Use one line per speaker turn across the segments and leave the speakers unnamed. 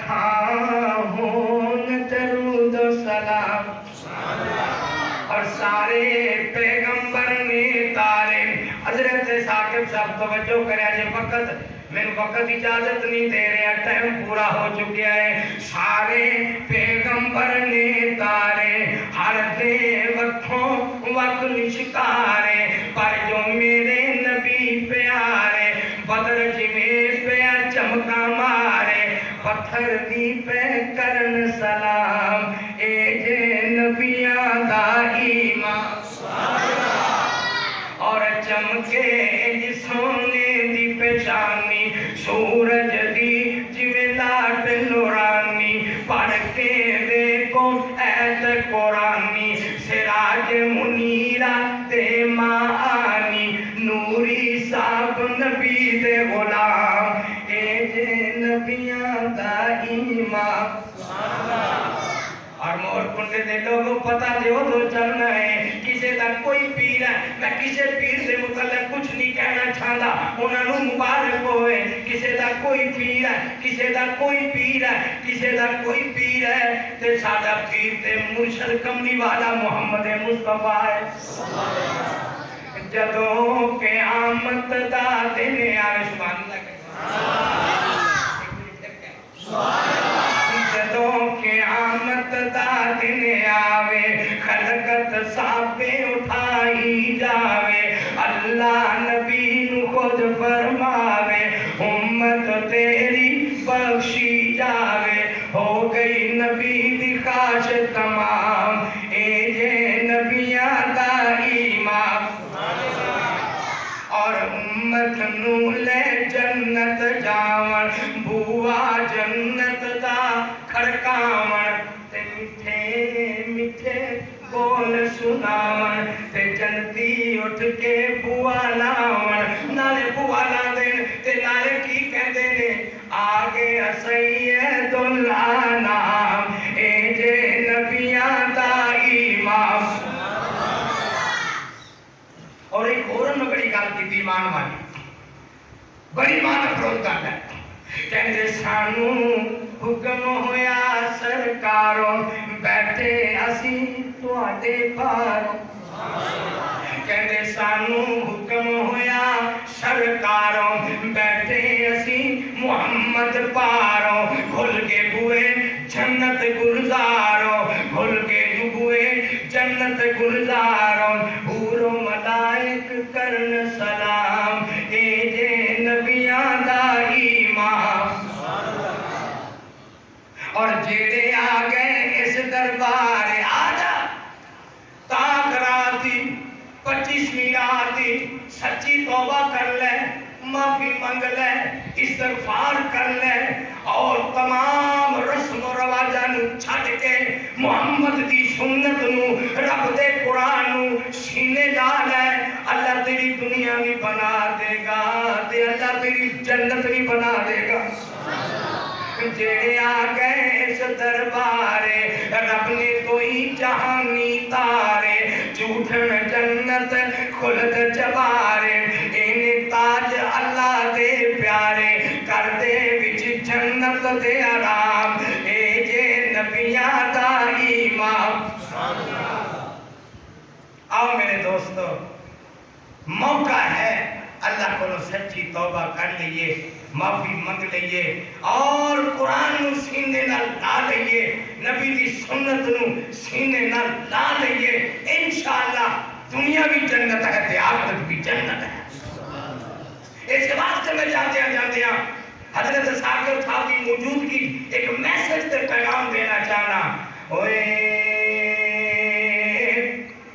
لکھاں ہون درود و سلام اور سارے پیغمبر نے تارے. حضرت ثاقب صاحب توجہ کرے جے وقت اجازت نہیں دے رہے ٹائم پورا ہو چکیا ہے. سارے پیغمبر نے تارے ہر دے وقتوں وقت نشکارے پر جو میرے نبی پیارے بدر جویں پیا چمکا مارے پتھر دی پہ کرن سلام اے جے نبیاں دا ایمان اور چمکے جی سونے دی پیشانی سورج دی جویں لاٹ نورانی پڑھ کے دیکھو ایت قرآنی سراج منیرہ تے معانی نوری صاحب نبی دے غلام اے جے نبیاں دا ایمان. اور مور کنڈے دے لوگوں پتہ دے ہو تو چلنا ہے کسے دا کوئی پیر ہے. میں کسے پیر سے متعلق کچھ نہیں کہنا چاہتا انہوں نے مبارک ہوئے. کسے دا کوئی پیر ہے کسے دا کوئی پیر ہے کسے دا کوئی پیر ہے تے سادہ پیر تے مرشد کملی والا محمد مصطفیٰ ہے. جدوں قیامت دا دن آوے سبحان اللہ جدوں قیامت دا دن آوے خلقت ساپے اٹھائی جاوے اللہ نبی نو خود فرماوے امت تیری بخشی جاوے ہو گئی نبی دی خواہش تمام اے جے نبیاں دا ایمان. اور امت نو لے جنت جاون بوا جنت دا کھڑکاون تے میٹھے میٹھے بول سناون تے جنتی اٹھ کے بوا لاون نالے بوا لا دین تے نالے کی کہندے نے آگے سید الانام اے جے نبیاں دا ایمان. اور ایک اور بڑی گل کی ایمان والی بڑی مان افروز گل ہے. کہندے سانو حکم ہویا سرکاروں بیٹھے اسی تواڈے پاروں. کہندے سانو حکم ہویا سرکاروں بیٹھے اسی محمد پاروں کھل کے بوئے جنت گلزاروں کھل کے بوئے جنت گلزاروں حور و ملائک کرن سلام اے جے نبیاں دا ایمان. اور جیڑے آ گئے اس دربار آجا تاک راتی 25ویں راتی سچی توبہ کر لے معافی منگ لے استغفار کر لے اور تمام رسم و رواجاں نو چھڈ کے محمد دی سنت نو رب دے قرآن نو سینے لا لے. اللہ تیری دنیا بھی بنا دے گا تے اللہ تیری جنت بھی بنا دے گا. جیڑے آ گئے اس دربارے رب نے کوئی جہانی تارے جھوٹن جنت خلد جبارے ان تاج اللہ دے پیارے کر دے وچ جنت دے آرام اے جے نبیاں دا ایمان. آؤ میرے دوستو موقع ہے اللہ کو سچی توبہ کر لئیے معافی منگ لئیے اور قرآن نو سینے نال لا لئیے نبی دی سنت نو سینے نال لا لئیے انشاءاللہ دنیا بھی جنت ہے تے آخرت بھی جنت ہے. اس واسطے میں جانتے ہیں حضرت ثاقب صاحب کی موجودگی ایک میسج تے پیغام دینا چاہنا. اوئے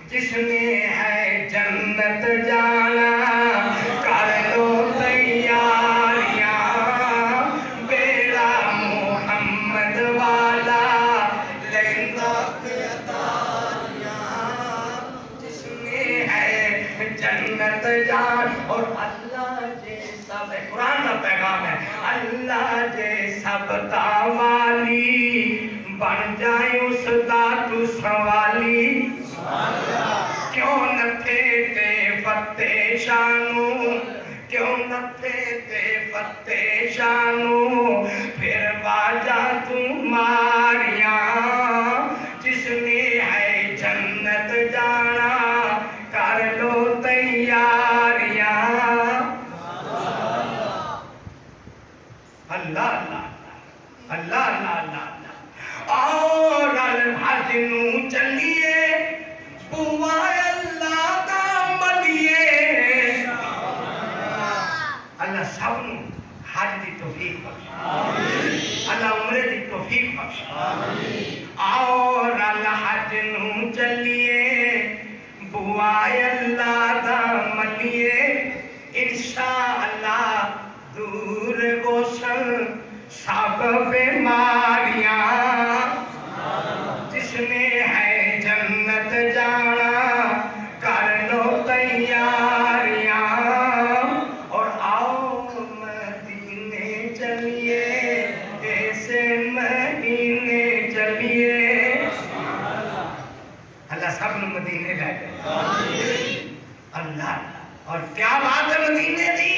جس نے ہے جنت جانا کر لو تیاریاں بیڑا محمد والا لگنا تیاریاں. جس نے ہے جنت جان اور اللہ جے سب قرآن کا پیغام ہے اللہ جے سب تاوالی بن جائے اس دا تو سوالی. کیوں نتھے تے فتح شانو کیوں نتھے تے فتح شانو پھر بات آجا تمہاریاں جس نے ہے جنت جانا کر لو تیاریاں اللہ اللہ اللہ اللہ اللہ اور الحج نو چلیے بوا اللہ دا ملیے اللہ سب نو حج دی توفیق بخش اللہ عمرے دی توفیق بخش اور الحج نو چلیے بوا اللہ دا ملیے انشاءاللہ دور گوشن سب بیماریاں جس نے ہے جنت جانا کر لو تیاریاں اور آؤ مدینے چلیے ایسے مہینے چلیے اللہ سب نے مدینے لے جائے اللہ اور کیا بات ہے مدینے دی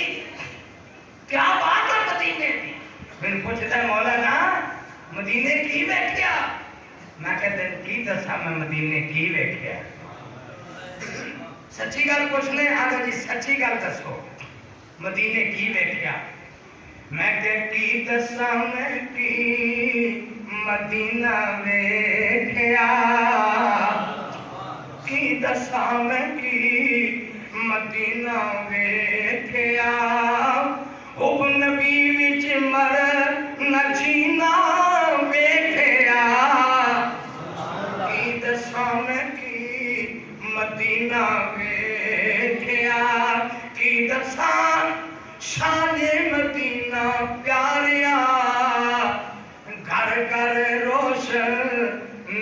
کیا بات ہے مدینے دی میں پوچھتا ہے مولانا مدینے کی ویکھیا میں کہتا ہے کی دسا میں مدینے کی ویکھیا سچی گل پوچھنے آگا جی سچی گل دسو مدینے کی ویکھیا میں کہ کی دسا میں کی مدینہ ویکھیا کی دسا میں کی مدینہ ویکھیا حب نبی وچ مر نچینا ویکھیا کی دساں میں کی مدینہ ویکھیا کی دساں شان مدینہ پیاریا گھر گھر روشن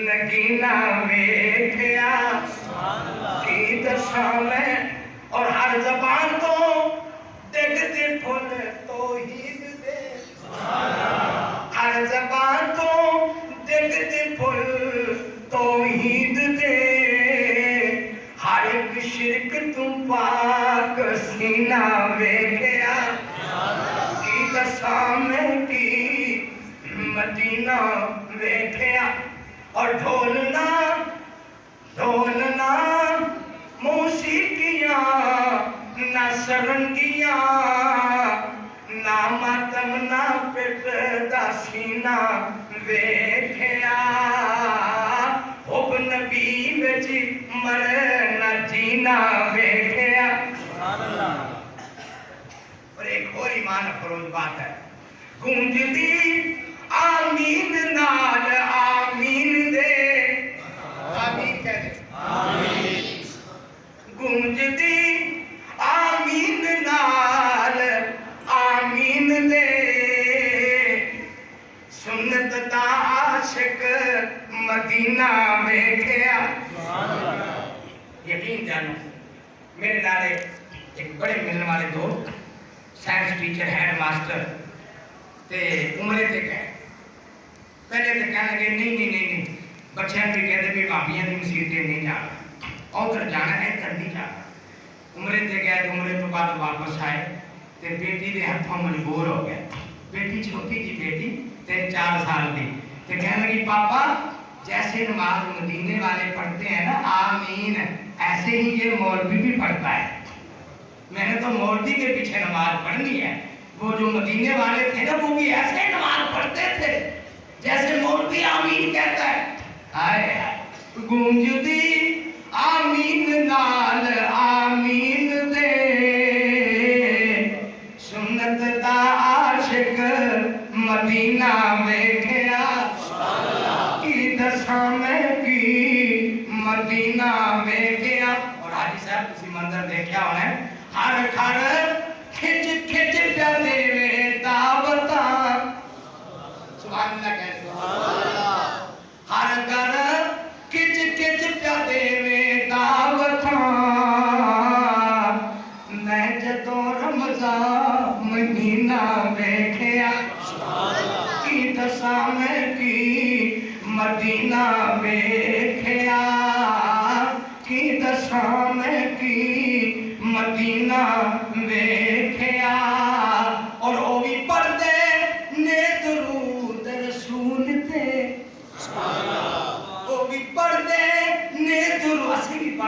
نگینہ ویکھیا کی دساں میں اور ہر زبان تو دیکھتے پھول توحید دے ہر زبان تو دیکھتے پھول توحید دے ہر ایک شرک تم پاک سینہ ویکھیا کی دساں میں کی مدینہ ویکھیا اور ڈھولنا ڈھولنا موسیقیاں نہ سرنگیاں نہ ماتم نہ پٹ دا سینہ ویکھیا حب نبی وچ مرنا جینا ویکھیا اور ایک اور ایمان افروز بات ہے گونجدی آمین نال آمین دے آمین کہہ دے آمین گونجدی آمین نال آمین دے سنت دا عاشق مدینہ ویکھیا یقین جانو میرے نالے ایک بڑے ملنے والے دوست سائنس ٹیچر ہیڈ ماسٹر تے عمرے تے گئے پہلے تے کہنے لگے نہیں بچیاں بھی کہتے بھی بھابیاں دی مسیت تے نہیں جانا ادھر جانا ہے ادھر نہیں جانا عمرے تے گئے تو عمرے تو بعد واپس آئے تے بیٹی دے ہاتھوں مجبور ہو گئے بیٹی چھوٹی جی بیٹی 3-4 سال دی تے کہنے لگی پاپا جیسے نماز مدینے والے پڑھتے ہیں نا آمین ایسے ہی یہ مولوی بھی پڑھتا ہے میں نے تو مولوی کے پیچھے نماز پڑھنی ہے وہ جو مدینے والے تھے نا وہ بھی ایسے نماز پڑھتے تھے جیسے مولوی آمین کہتا ہے آئے گونجدی آمین نال آمین دے سنت دا عاشق مدینہ ویکھیا کی دساں میں کی مدینہ ویکھیا اور حاجی صاحب کسی منظر دیکھا ہونا ہے ہر گھر کھچ کھچ پیا دے دعوتاں سبحان اللہ کہہ سبحان اللہ ہر گھر کھچ کھچ پیا دے دعوتاں میں جدوں رمضان مہینہ ویکھیا کی دساں میں کی مدینہ ویکھیا کی دساں میں کی مدینہ ویکھیا اور او بھی پڑھ دے نے درود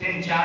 3-4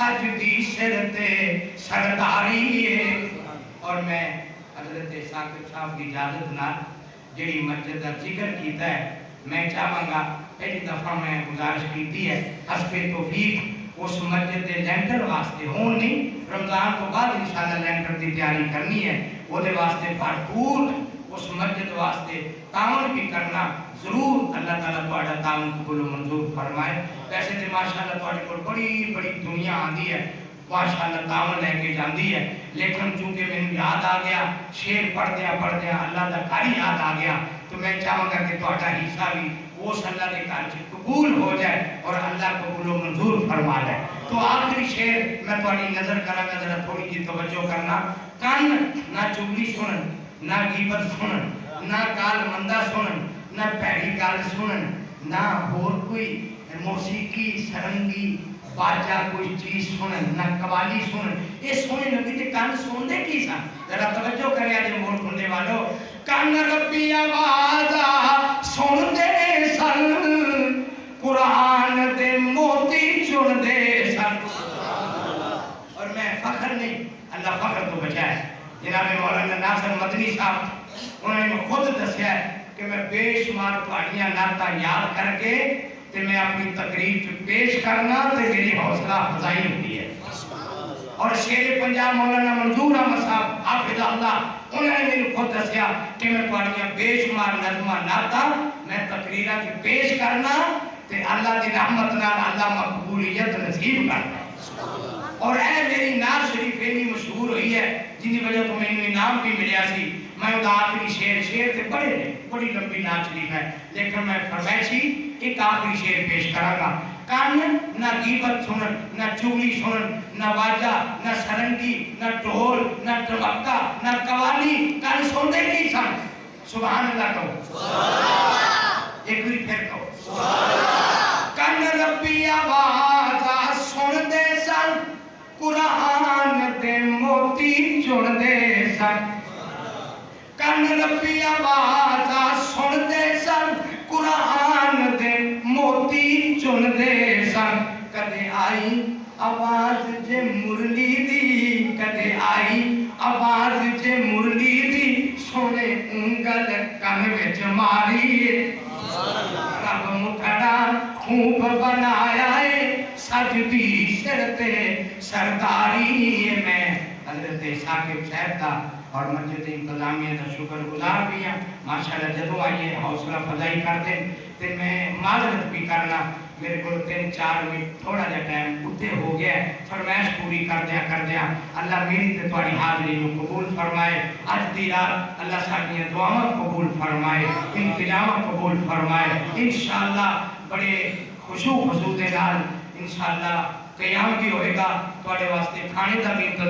سجدی سر تے سرداری ہے۔ اور میں حضرت ثاقب صاحب کی اجازت نہ جڑی مسجد کا ذکر کیتا ہے میں چاہوں گا پہلی دفعہ میں گزارش کی ہے حسب توفیق اس مسجد کے لینٹر واسطے ہون نہیں رمضان تو بعد انشاءاللہ لینٹر کی تیاری کرنی ہے وہ دے واسطے بھرپور اس مسجد واسطے تعاون بھی کرنا ضرور اللہ تعالیٰ تہاڈا تعاون قبول و منظور فرمائے۔ ویسے تو ماشاءاللہ تہاڈے کول بڑی بڑی دنیا آندی ہے ماشاءاللہ تعاون لے کے جاندی ہے لیکن چونکہ میں یاد آ گیا شعر پڑھدیا اللہ دا کاری یاد آ گیا تو میں چاہوں گا کہ تہاڈا حصہ بھی اس اللہ کے گھر سے قبول ہو جائے اور اللہ قبول و منظور فرما لے۔ تو آخری شعر میں تہاڈی نظر کراں گا ذرا تھوڑی جی توجہ کرنا۔ کان نہ چگلی سنن نہ غیبت سنن نہ گال مندہ سنن نہ پیڑی گال سنن نہ اور کوئی موسیقی سرنگی باجا کوئی چیز سنن نہ قوالی سنن یہ سونے نبی تے کان سن دے کی سن ذرا توجہ کرے اج موڑ کھندے والو کان ربی آواز سن دے سن قرآن دے موتی چن دے سن۔ اور میں فخر نہیں اللہ فخر تو بچائے جناب مولانا ناصر مدنی صاحب انہوں نے خود دسیا ہے کہ میں بے شمار تہاڈیاں نعتاں یاد کر کے تے میں اپنی تقریر پیش کرنا تے میری حوصلہ افزائی ہوتی ہے۔ اور شیر پنجاب مولانا منظور احمد صاحب حافظ اللہ انہوں نے میرے خود دسیا کہ میں تہاڈیاں بے شمار نظماں نعتاں میں تقریراں پیش کرنا تے اللہ دی رحمت نال اللہ مقبولیت نصیب کرنا۔ اور اے میری نعت شریف اتنی مشہور ہوئی ہے جن کی وجہ تو میں انعام بھی ملیا سی میں وہ آخری شعر تے بڑے نے بڑی لمبی نعت شریف ہے لیکن میں فرمائشی ایک آخری شعر پیش کراں گا۔ کان نہ غیبت سنن نہ چگلی سنن نہ واجہ نہ سرنگی نہ ڈھول نہ ڈھمکا نہ قوالی کان سن دے کی سن سبحان اللہ کہو ایک بھی پھر کہو کان ربی آواز سن دے سن قرآن دے موتی چن دے سن۔ کان ربی آواز سن دے سن قرآن دے موتی چن دے سن۔ کدے آئی آواز جے مرلی دی کدے آئی آواز جے مرلی دی سونے انگل کان وچ ماری رب مٹھڑا خوب بنایا ہے سجدی سر تے سرداری میں حضرت ثاقب صاحب کا اور مسجد انتظامیہ کا شکر گزار بھی ہیں ماشاءاللہ جدو آئیے حوصلہ فضائی کر دیں تو میں معذرت بھی کرنا میرے کو 3-4 منٹ تھوڑا جا ٹائم اتنے ہو گیا ہے فرمائش پوری کر دیا اللہ میری تے تہاڈی حاضری کو قبول فرمائے اج دی رات اللہ ساڈیاں دعاواں قبول فرمائے انتظاماں قبول فرمائے انشاءاللہ بڑے خشوع خضوع دے نال انشاءاللہ قیام بھی ہوئے گا تہاڈے واسطے کھانے دا بھی انتظام